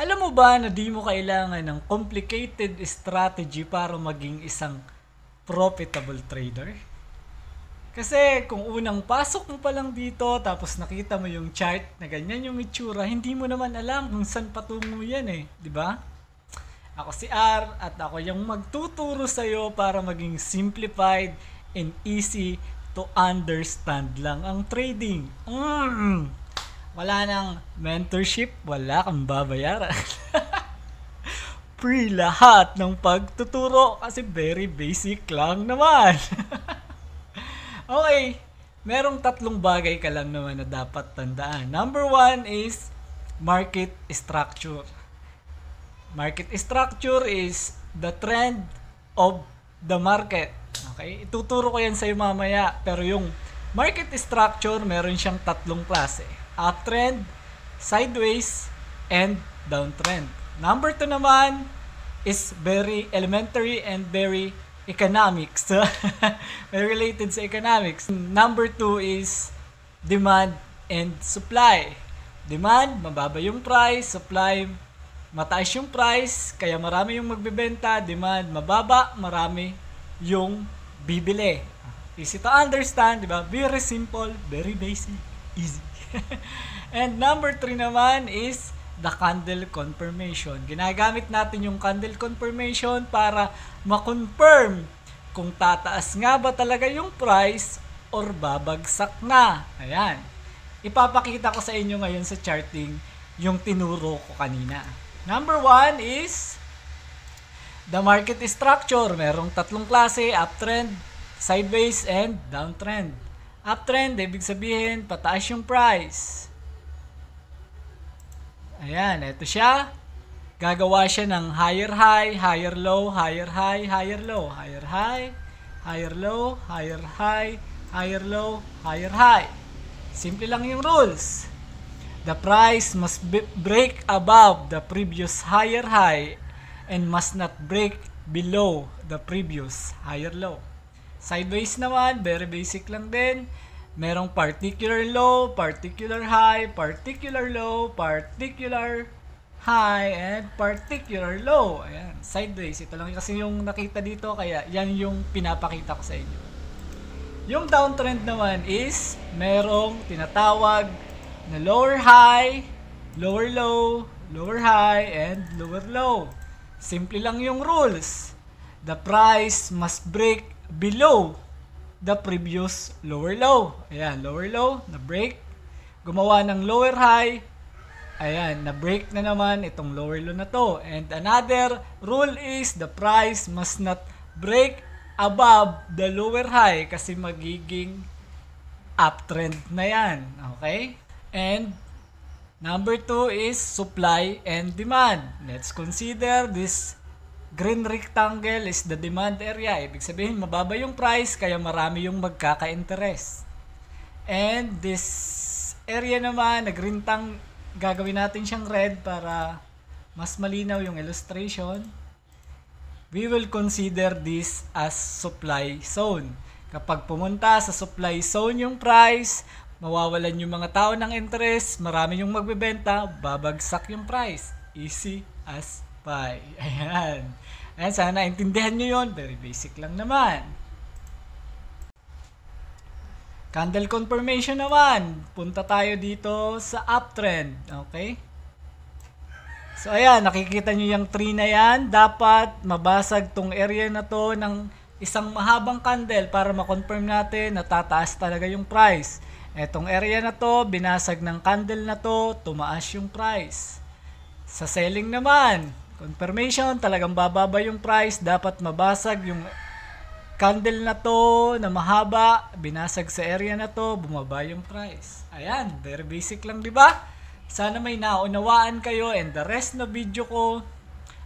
Alam mo ba na di mo kailangan ng complicated strategy para maging isang profitable trader? Kasi kung unang pasok mo pa lang dito tapos nakita mo yung chart na ganyan yung itsura, hindi mo naman alam kung saan patungo yan eh, di ba? Ako si R at ako yung magtuturo sa iyo para maging simplified and easy to understand lang ang trading. Wala nang mentorship, wala kang babayaran. Free lahat ng pagtuturo kasi very basic lang naman. Okay, merong tatlong bagay ka lang naman na dapat tandaan. Number one is market structure. Market structure is the trend of the market. Okay, ituturo ko yan sa'yo mamaya. Pero yung market structure, meron siyang tatlong klase. Uptrend, sideways, and downtrend. Number 2 naman is very elementary and very economics. Very related sa economics. Number 2 is demand and supply. Demand, mababa yung price. Supply, mataas yung price. Kaya marami yung magbebenta. Demand, mababa. Marami yung bibili. Easy to understand, di ba? Very simple, very basic, easy. And number 3 naman is the candle confirmation. Ginagamit natin yung candle confirmation para ma-confirm kung tataas nga ba talaga yung price or babagsak na. Ayan. Ipapakita ko sa inyo ngayon sa charting yung tinuro ko kanina. Number 1 is the market structure. Merong tatlong klase, uptrend, sideways, and downtrend. Uptrend, ibig sabihin, pataas yung price. Ayan, ito siya. Gagawa siya ng higher high, higher low, higher high, higher low, higher high, higher low, higher high, higher low, higher high. Simple lang yung rules. The price must break above the previous higher high and must not break below the previous higher low. Sideways naman, very basic lang din. Merong particular low, particular high, particular low, particular high, and particular low. Ayan, sideways. Ito lang kasi yung nakita dito, kaya yan yung pinapakita ko sa inyo. Yung downtrend naman is merong tinatawag na lower high, lower low, lower high, and lower low. Simple lang yung rules. The price must break below the previous lower low. Ayan, lower low, na-break. Gumawa ng lower high. Ayan, na-break na naman itong lower low na to. And another rule is the price must not break above the lower high kasi magiging uptrend na yan. Okay? And number 2 is supply and demand. Let's consider this green rectangle is the demand area. Ibig sabihin, mababa yung price, kaya marami yung magkaka-interest. And this area naman, na green gagawin natin siyang red para mas malinaw yung illustration. We will consider this as supply zone. Kapag pumunta sa supply zone yung price, mawawalan yung mga tao ng interest, marami yung magbebenta, babagsak yung price. Easy as pie. Ayan. Ayan, sana naintindihan nyo yun. Very basic lang naman. Candle confirmation naman. Punta tayo dito sa uptrend. Okay? So, ayan. Nakikita nyo yung tree na yan. Dapat mabasag tong area na to ng isang mahabang candle para ma-confirm natin na tataas talaga yung price. Etong area na to, binasag ng candle na to, tumaas yung price. Sa selling naman, confirmation, talagang bababa yung price, dapat mabasag yung candle na to na mahaba, binasag sa area na to, bumaba yung price. Ayan, very basic lang, di ba? Sana may naunawaan kayo, and the rest na video ko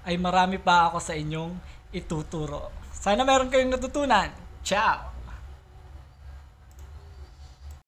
ay marami pa ako sa inyong ituturo. Sana meron kayong natutunan. Ciao!